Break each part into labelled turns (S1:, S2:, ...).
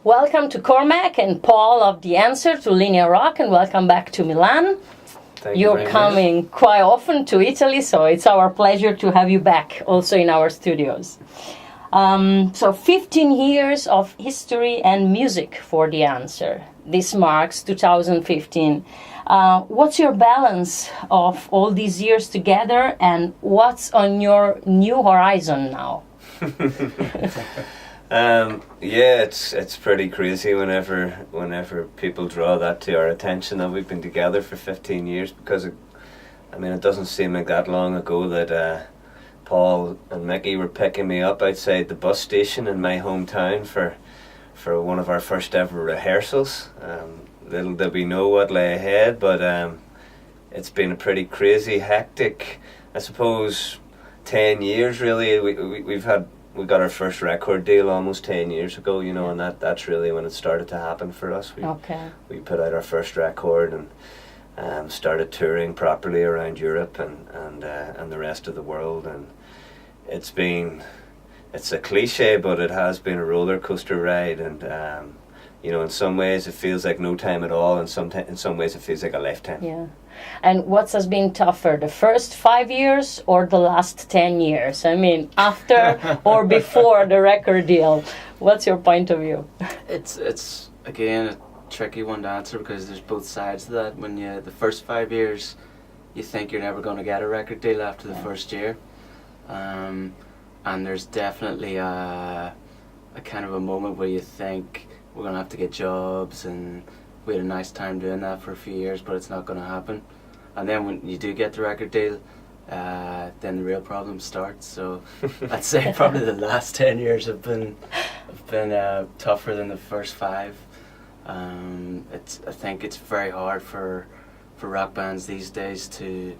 S1: Welcome to Cormac and Paul of The Answer to Linea Rock, and welcome back to Milan. You're coming quite often to Italy, so it's our pleasure to have you back also in our studios. So 15 years of history and music for The Answer. This marks 2015. What's your balance of all these years together, and what's on your new horizon now?
S2: It's pretty crazy whenever people draw that to our attention that we've been together for 15 years, because it doesn't seem like that long ago that Paul and Mickey were picking me up outside the bus station in my hometown for one of our first ever rehearsals. Little did we know what lay ahead, but it's been a pretty crazy, hectic, I suppose, 10 years really. We got our first record deal almost 10 years ago, and that's really when it started to happen for us. We put out our first record and started touring properly around Europe and the rest of the world, and it's a cliche, but it has been a roller coaster ride, and in some ways it feels like no time at all, and in some ways it feels like a lifetime.
S1: Yeah. And what has been tougher, the first 5 years or the last 10 years? After or before the record deal? What's your point of view?
S3: It's again a tricky one to answer, because there's both sides to that. When the first 5 years, you think you're never going to get a record deal after the first year, and there's definitely a kind of a moment where you think we're going to have to get jobs, and we had a nice time doing that for a few years, but it's not going to happen. And then when you do get the record deal, then the real problem starts. So I'd say probably the last 10 years have been tougher than the first 5. I think it's very hard for rock bands these days to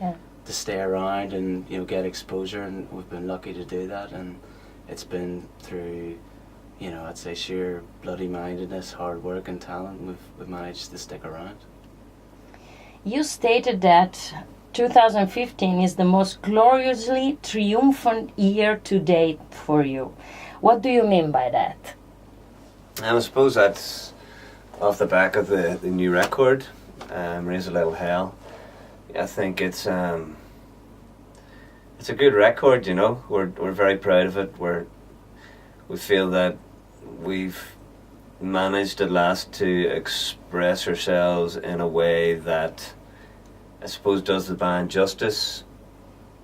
S3: stay around and get exposure, and we've been lucky to do that, and it's been through I'd say sheer bloody-mindedness, hard work and talent. We've managed to stick around.
S1: You stated that 2015 is the most gloriously triumphant year to date for you. What do you mean by that?
S2: I suppose that's off the back of the new record, Raise a Little Hell. I think it's a good record. We're very proud of it. We feel that we've managed at last to express ourselves in a way that I suppose does the band justice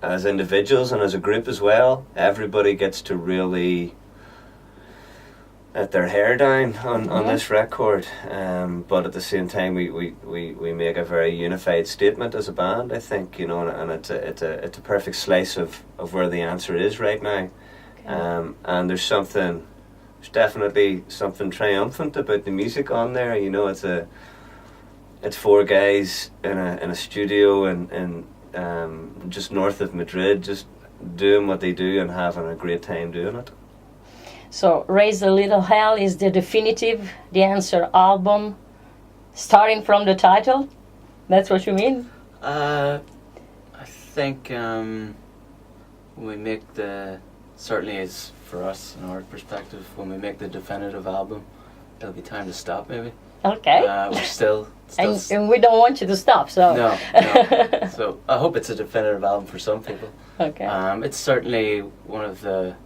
S2: as individuals and as a group as well. Everybody gets to really let their hair down on this record, but at the same time we make a very unified statement as a band, I think, and it's a perfect slice of where The Answer is right now. And there's definitely something triumphant about the music on there. It's 4 guys in a studio and just north of Madrid, just doing what they do and having a great time doing it.
S1: So Raise a Little Hell is the definitive The Answer album, starting from the title? That's what you mean?
S3: I think we make certainly is for us, in our perspective, when we make the definitive album, it'll be time to stop maybe.
S1: Okay.
S3: We're still
S1: and we don't want you to stop, so.
S3: No. So I hope it's a definitive album for some people.
S1: Okay.
S3: It's certainly one of the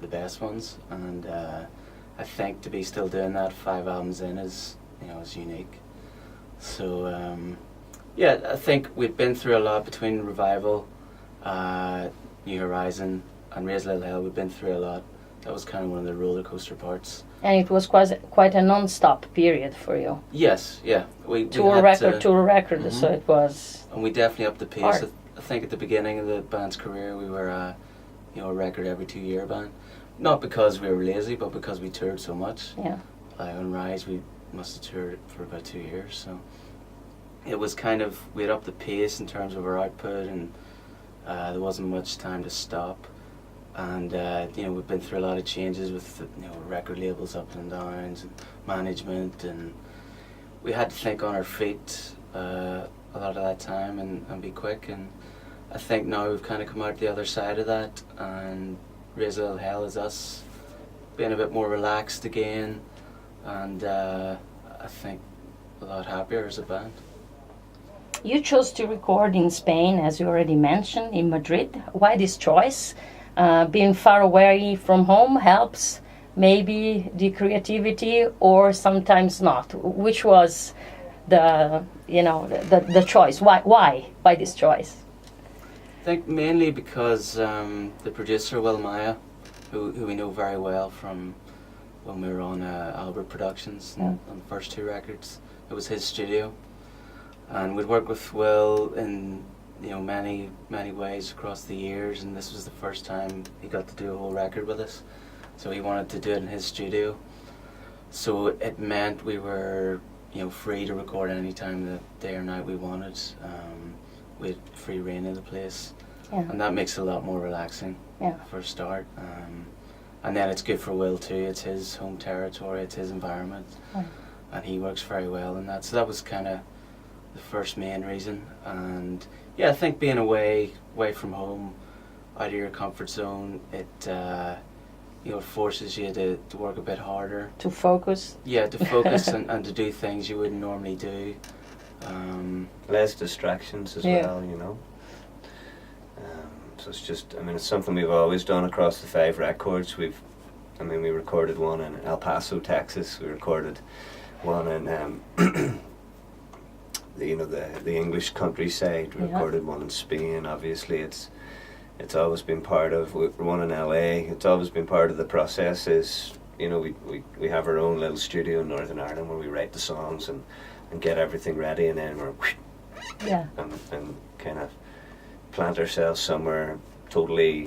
S3: best ones, and I think to be still doing that 5 albums in is unique. So I think we've been through a lot between Revival, New Horizon, and Raise a Little Hell. We've been through a lot. That was kind of one of the roller coaster parts.
S1: And it was quite a non-stop period for you.
S3: Yes, yeah.
S1: Tour record, so it was.
S3: And we definitely upped the pace.
S1: Hard.
S3: I think at the beginning of the band's career, we were a record every 2-year band. Not because we were lazy, but because we toured so much.
S1: Yeah.
S3: On Rise, we must have toured for about 2 years, so it was kind of, we had upped the pace in terms of our output, and there wasn't much time to stop. And we've been through a lot of changes with record labels up and downs and management, and we had to think on our feet a lot of that time and be quick. And I think now we've kind of come out the other side of that, and Raise a Little Hell is us being a bit more relaxed again, and I think a lot happier as a band.
S1: You chose to record in Spain, as you already mentioned, in Madrid. Why this choice? Being far away from home helps maybe the creativity, or sometimes not. Which was the choice? Why this choice?
S3: I think mainly because the producer Will Maya, who we know very well from when we were on Albert Productions on the first 2 records. It was his studio, and we'd worked with Will in many ways across the years, and this was the first time he got to do a whole record with us. So he wanted to do it in his studio. So it meant we were free to record any time of the day or night we wanted. We had free reign of the place, and that makes it a lot more relaxing for a start. And then it's good for Will too. It's his home territory, it's his environment, and he works very well in that. So that was kind of the first main reason. And yeah, I think being away from home, out of your comfort zone, it forces you to work a bit harder. To focus? Yeah, to focus and to do things you wouldn't normally do.
S2: Less distractions as well, so it's just, it's something we've always done across the 5 records. We recorded one in El Paso, Texas. We recorded one in the English countryside. We recorded one in Spain. Obviously, it's always been part of one in LA. It's always been part of the process. Is we have our own little studio in Northern Ireland where we write the songs and get everything ready, and then we're and kind of plant ourselves somewhere totally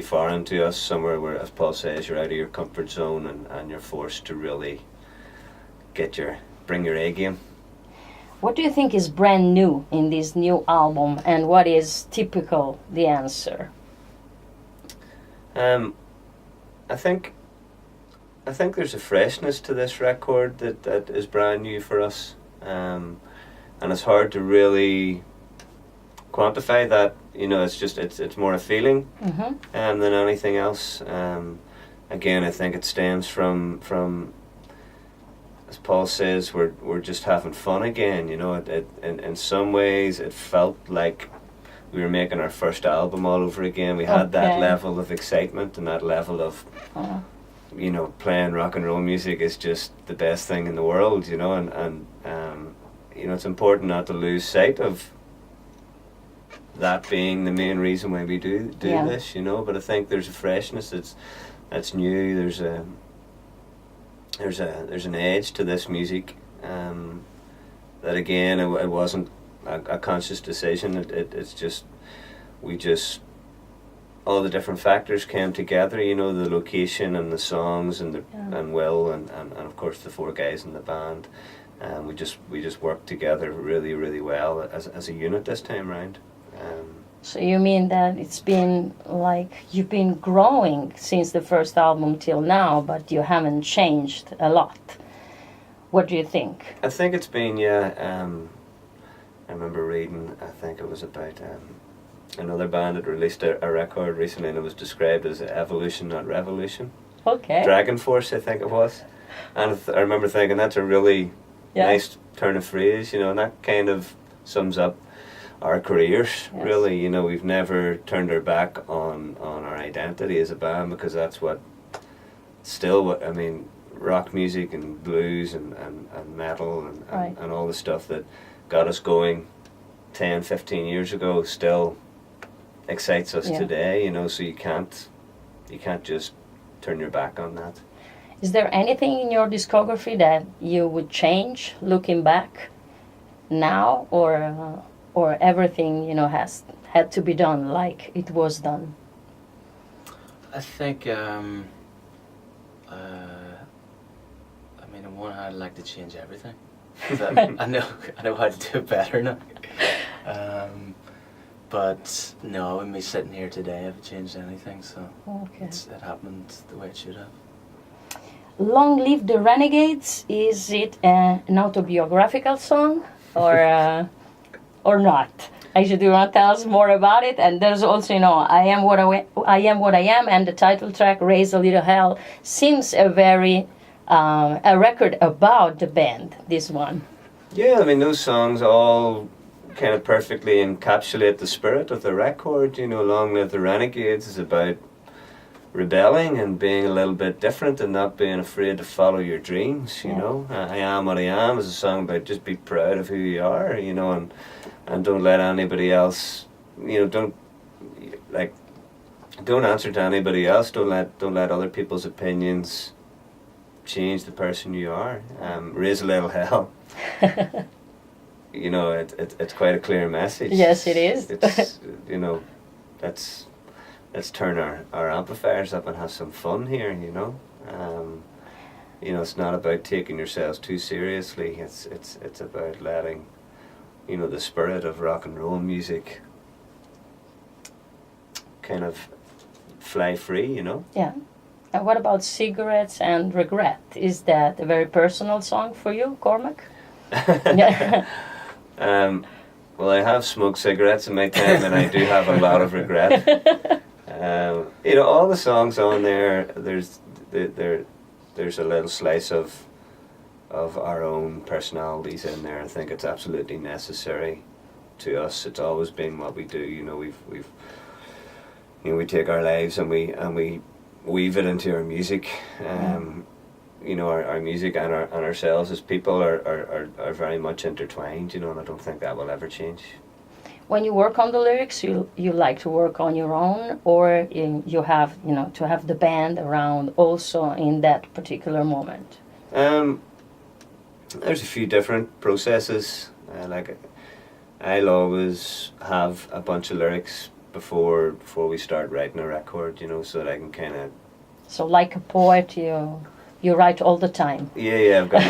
S2: foreign to us, somewhere where, as Paul says, you're out of your comfort zone and you're forced to really bring your A game.
S1: What do you think is brand new in this new album, and what is typical the answer?
S2: I think there's a freshness to this record that is brand new for us, and it's hard to really quantify that. It's more a feeling than anything else. Again, I think it stems from as Paul says, we're just having fun again. In some ways it felt like we were making our first album all over again. We had that level of excitement and that level of playing rock and roll music is just the best thing in the world, and it's important not to lose sight of that being the main reason why we do this, but I think there's a freshness that's new. There's an edge to this music that again it wasn't a conscious decision. It's just all the different factors came together, the location and the songs and and Will and of course the 4 guys in the band. We just worked together really, really well as a unit this time round.
S1: So you mean that it's been like you've been growing since the first album till now, but you haven't changed a lot. What do you think?
S2: I think it's been, I remember reading, I think it was about another band that released a record recently, and it was described as evolution, not revolution.
S1: Okay.
S2: Dragon Force, I think it was. And I remember thinking that's a really nice turn of phrase, and that kind of sums up our careers, really. We've never turned our back on our identity as a band, because that's rock music and blues and metal and all the stuff that got us going 10, 15 years ago still excites us today, so you can't just turn your back on that.
S1: Is there anything in your discography that you would change looking back now, or everything has had to be done like it was done?
S3: I think on one hand, I'd like to change everything. I know how to do it better now. But no, I wouldn't be sitting here today if I changed anything. So it happened the way it should have.
S1: Long Live the Renegades, is it an autobiographical song or not? Actually, do you want to tell us more about it? And there's also, I am what I am, and the title track, Raise a Little Hell, seems a very, a record about the band, this one.
S2: Yeah, I mean, those songs all kind of perfectly encapsulate the spirit of the record. Long Live the Renegades is about rebelling and being a little bit different and not being afraid to follow your dreams, you know. I Am What I Am is a song about just be proud of who you are, and don't let anybody else, don't answer to anybody else. Don't let other people's opinions change the person you are. Raise a little hell. It's quite a clear message.
S1: Yes, it is.
S2: It's let's turn our amplifiers up and have some fun here. It's not about taking yourselves too seriously. It's about letting the spirit of rock and roll music kind of fly free,
S1: Yeah. And what about Cigarettes and Regret? Is that a very personal song for you, Cormac?
S2: Well, I have smoked cigarettes in my time, and I do have a lot of regret. All the songs on there, there's a little slice of our own personalities in there. I think it's absolutely necessary to us. It's always been what we do. We take our lives and we weave it into our music. Our music and ourselves as people are very much intertwined. And I don't think that will ever change.
S1: When you work on the lyrics, you like to work on your own, or you have to have the band around also in that particular moment?
S2: There's a few different processes. I'll always have a bunch of lyrics before we start writing a record, so that I can kind of. So
S1: like a poet, you write all the time.
S2: Yeah. I've got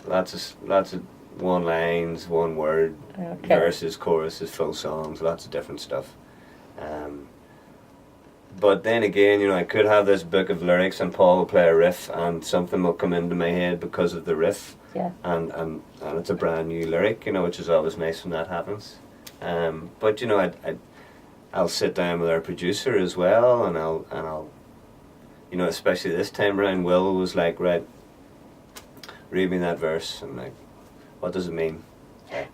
S2: lots of one lines, one word, verses, choruses, full songs, lots of different stuff. But then again, I could have this book of lyrics and Paul will play a riff and something will come into my head because of the riff.
S1: Yeah.
S2: And it's a brand new lyric, which is always nice when that happens. But I'll sit down with our producer as well, and I'll especially this time around, Will was like, right, read me that verse. I'm like, what does it mean? I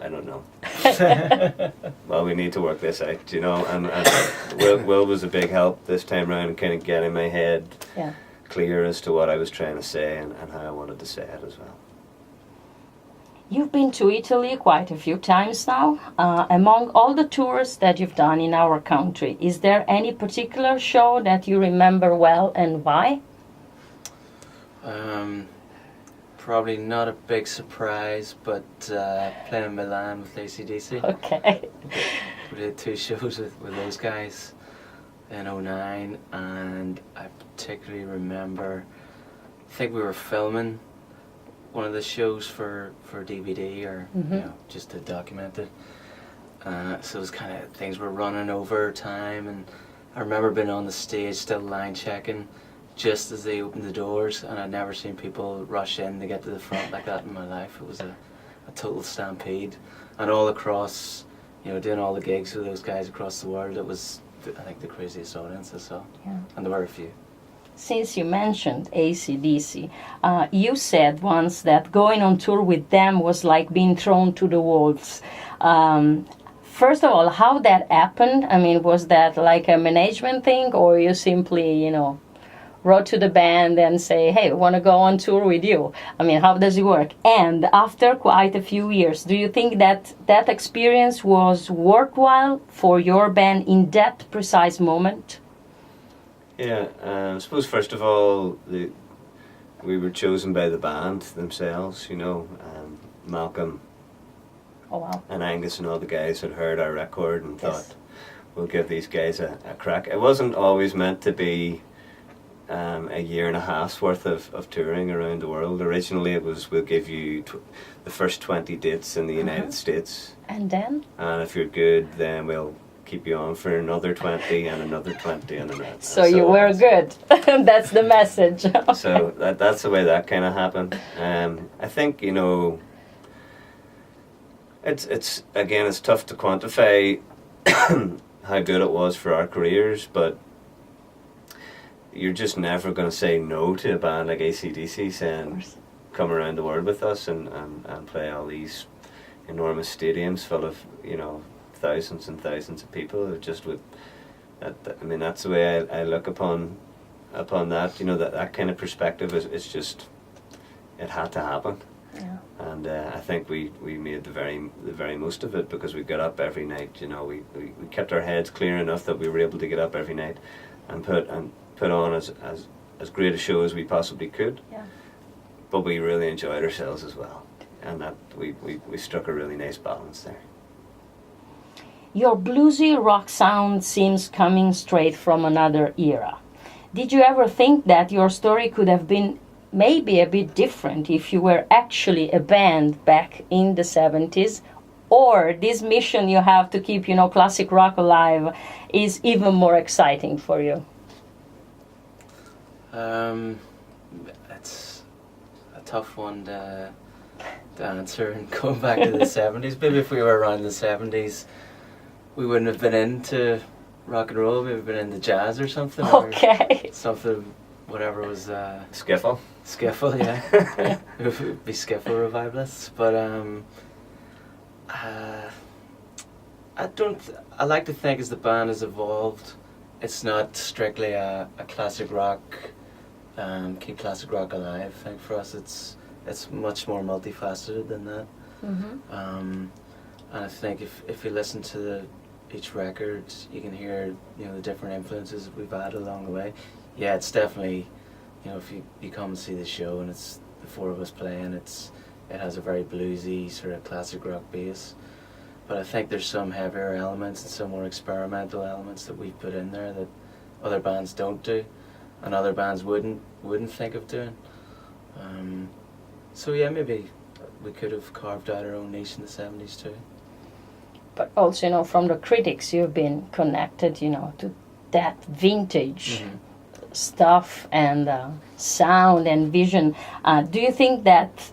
S2: don't know. Well, we need to work this out, and Will was a big help this time around in kind of getting my head clear as to what I was trying to say and how I wanted to say it as well.
S1: You've been to Italy quite a few times now. Among all the tours that you've done in our country, is there any particular show that you remember well and why?
S3: Probably not a big surprise, but playing in Milan with AC/DC.
S1: Okay.
S3: We did 2 shows with those guys in 2009, and I particularly remember, I think we were filming one of the shows for DVD or just to document it. So it was kind of things were running over time, and I remember being on the stage still line checking just as they opened the doors, and I'd never seen people rush in to get to the front like that in my life. It was a total stampede, and all across, doing all the gigs with those guys across the world, it was, I think, the craziest audience I saw, and there were a few.
S1: Since you mentioned AC/DC, you said once that going on tour with them was like being thrown to the wolves. First of all, how that happened? I mean, was that like a management thing, or you simply, wrote to the band and say, hey, we want to go on tour with you? I mean, how does it work? And after quite a few years, do you think that that experience was worthwhile for your band in that precise moment?
S2: Yeah, I suppose first of all, we were chosen by the band themselves, Malcolm and Angus and all the guys had heard our record and thought, we'll give these guys a crack. It wasn't always meant to be a year and a half's worth of touring around the world. Originally it was, we'll give you the first 20 dates in the United States.
S1: And then?
S2: And if you're good, then we'll keep you on for another 20 and another 20 and another.
S1: So you were good. That's the message.
S2: So that's the way that kind of happened. I think, It's again, it's tough to quantify how good it was for our careers, but you're just never going to say no to a band like AC/DC saying, come around the world with us and play all these enormous stadiums full of, you know, thousands and thousands of people. It just would, I mean, that's the way I look upon that, you know, that kind of perspective is just, it had to happen.
S1: Yeah.
S2: And I think we made the very most of it, because we got up every night, you know, we kept our heads clear enough that we were able to get up every night and put on as great a show as we possibly could.
S1: Yeah.
S2: But we really enjoyed ourselves as well, and that we struck a really nice balance there.
S1: Your bluesy rock sound seems coming straight from another era. Did you ever think that your story could have been maybe a bit different if you were actually a band back in the 70s? Or this mission you have to keep, you know, classic rock alive is even more exciting for you?
S3: It's a tough one to answer, and going back to the 70s. Maybe if we were around the 70s, we wouldn't have been into rock and roll. Maybe been into jazz or something.
S1: Okay.
S3: Or something, whatever was...
S2: Skiffle?
S3: Skiffle, yeah. It would be skiffle revivalists. But I like to think as the band has evolved, it's not strictly a classic rock, keep classic rock alive. I think for us it's much more multifaceted than that.
S1: Mm-hmm.
S3: And I think if you listen to each record, you can hear, you know, the different influences we've had along the way. Yeah, it's definitely, you know, if you come and see the show and it's the four of us playing, it has a very bluesy sort of classic rock base. But I think there's some heavier elements and some more experimental elements that we've put in there that other bands don't do, and other bands wouldn't think of doing. So yeah, maybe we could have carved out our own niche in the 70s too.
S1: But also, you know, from the critics, you've been connected, you know, to that vintage stuff and sound and vision. Do you think that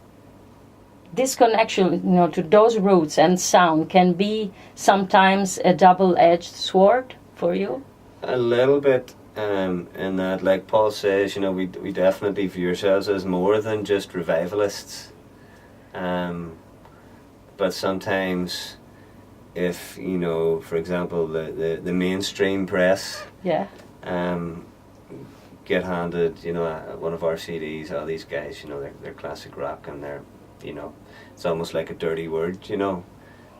S1: this connection, you know, to those roots and sound can be sometimes a double-edged sword for you?
S2: A little bit, in that, like Paul says, you know, we definitely view ourselves as more than just revivalists. But sometimes, if, you know, for example, the mainstream press, get handed, you know, one of our CDs, all these guys, you know, they're classic rock, and they're, you know, it's almost like a dirty word, you know.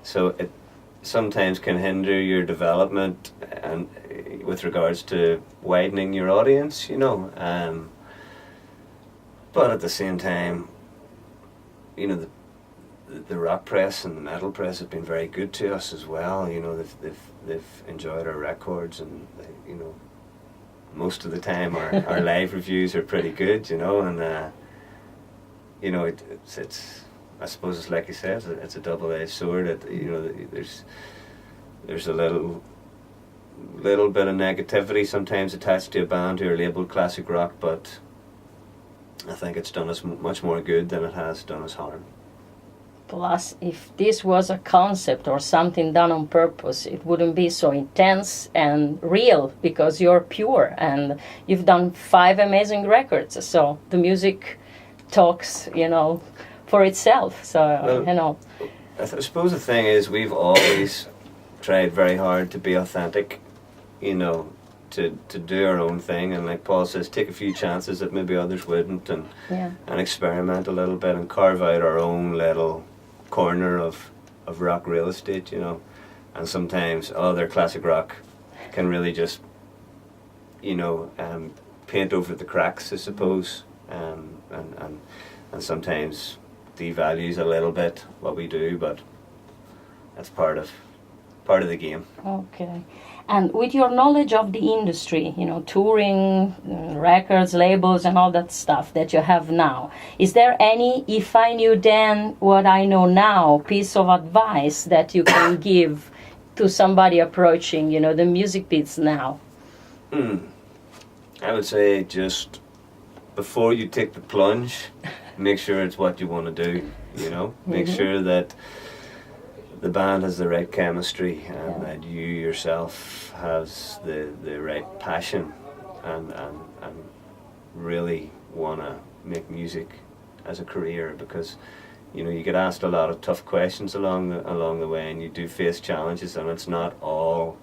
S2: So it sometimes can hinder your development and with regards to widening your audience, you know. But at the same time, you know, the rock press and the metal press have been very good to us as well. You know, they've enjoyed our records, and they, you know, most of the time our live reviews are pretty good, you know, and you know, it's I suppose it's like you said, it's a double-edged sword. You know, there's a little bit of negativity sometimes attached to a band who are labelled classic rock, but I think it's done us much more good than it has done us harm.
S1: Plus, if this was a concept or something done on purpose, it wouldn't be so intense and real, because you're pure and you've done 5 amazing records. So the music talks, you know, for itself. So, well, you know.
S2: I suppose the thing is, we've always tried very hard to be authentic, you know, to do our own thing, and like Paul says, take a few chances that maybe others wouldn't, and experiment a little bit and carve out our own little corner of rock real estate, you know. And sometimes their classic rock can really just, you know, paint over the cracks, I suppose, and sometimes devalues a little bit what we do, but that's part of the game. Okay.
S1: And with your knowledge of the industry, you know, touring, records, labels, and all that stuff that you have now, is there any, if I knew then what I know now, piece of advice that you can give to somebody approaching, you know, the music biz now?
S2: I would say just before you take the plunge, make sure it's what you want to do, you know. Make sure that the band has the right chemistry, and that you yourself has the right passion, and really want to make music as a career, because you get asked a lot of tough questions along the way, and you do face challenges, and it's not all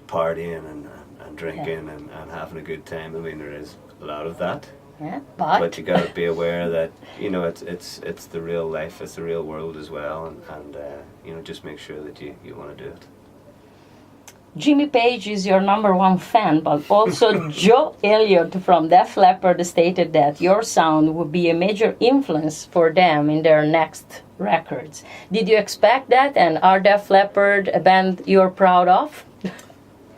S2: partying and drinking and having a good time. I mean, there is a lot of that.
S1: Yeah,
S2: but you got to be aware that it's the real life, it's the real world as well, and just make sure that you want to do it.
S1: Jimmy Page is your number one fan, but also Joe Elliott from Def Leppard stated that your sound would be a major influence for them in their next records. Did you expect that? And are Def Leppard a band you're proud of?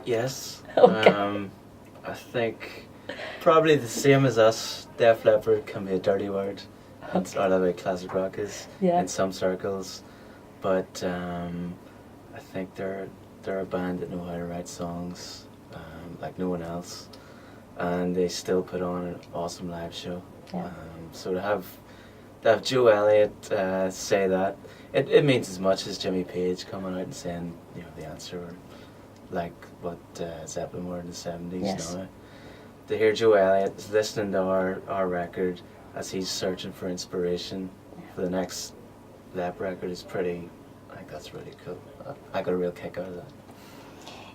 S3: Yes.
S1: Okay.
S3: I think probably the same as us. Def Leppard can be a dirty word. It's all about classic rock is in some circles, but I think they're a band that know how to write songs like no one else, and they still put on an awesome live show.
S1: Yeah.
S3: So to have Joe Elliott say that, it means as much as Jimmy Page coming out and saying the answer, like what Zeppelin were in the 70s.
S1: Yes.
S3: Now to hear Joe Elliott is listening to our record as he's searching for inspiration for the next Lep record is pretty. I think that's really cool. I got a real kick out of that.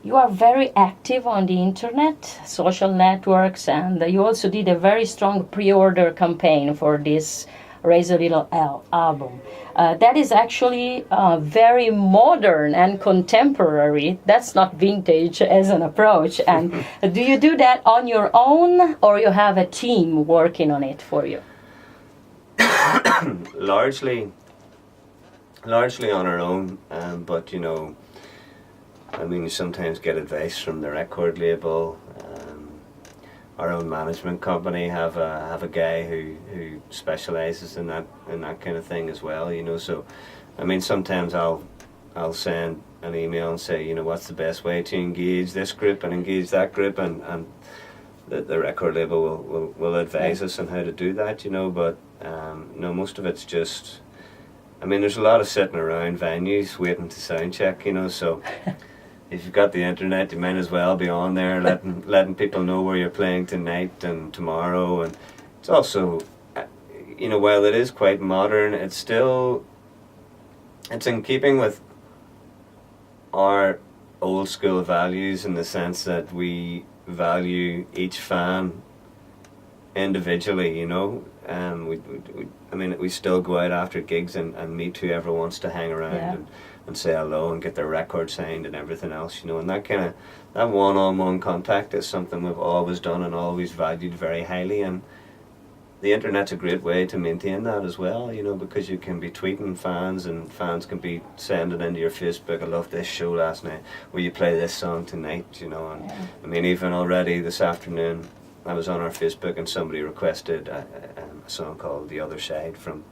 S1: You are very active on the internet, social networks, and you also did a very strong pre-order campaign for this Raise a Little album. That is actually very modern and contemporary. That's not vintage as an approach. And do you do that on your own, or you have a team working on it for you?
S2: Largely on our own, but I mean, you sometimes get advice from the record label. Our own management company have a guy who specialises in that kind of thing as well. So I mean, sometimes I'll send an email and say, what's the best way to engage this group and engage that group, and the record label will advise us on how to do that. But no, most of it's just. I mean, there's a lot of sitting around venues waiting to sound check, so if you've got the internet, you might as well be on there letting people know where you're playing tonight and tomorrow. And it's also, while it is quite modern, it's in keeping with our old school values, in the sense that we value each fan individually, we still go out after gigs and meet whoever wants to hang around and say hello and get their record signed and everything else, and that one-on-one contact is something we've always done and always valued very highly, and the internet's a great way to maintain that as well, because you can be tweeting fans, and fans can be sending into your Facebook, I love this show last night, will you play this song tonight, and I mean, even already this afternoon I was on our Facebook and somebody requested a song called The Other Side from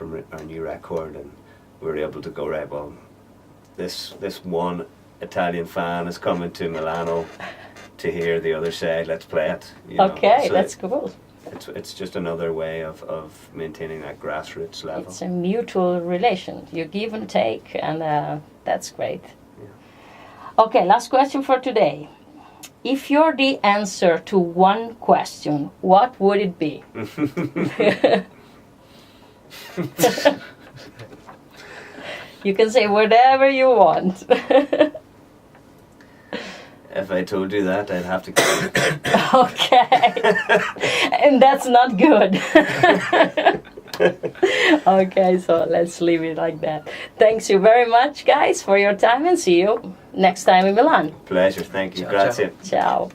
S2: our new record, and we were able to go, right, well, this one Italian fan is coming to Milano to hear The Other Side, let's play it.
S1: Okay,
S2: so
S1: that's cool.
S2: It's just another way of maintaining that grassroots level.
S1: It's a mutual relation. You give and take, and that's great. Yeah. Okay, last question for today. If you're the answer to one question, what would it be? You can say whatever you want.
S2: If I told you that, I'd have to kill you.
S1: Okay. And that's not good. Okay, so let's leave it like that. Thanks you very much, guys, for your time, and see you next time in Milan.
S2: Pleasure, thank you.
S3: Ciao,
S2: Grazie.
S1: Ciao.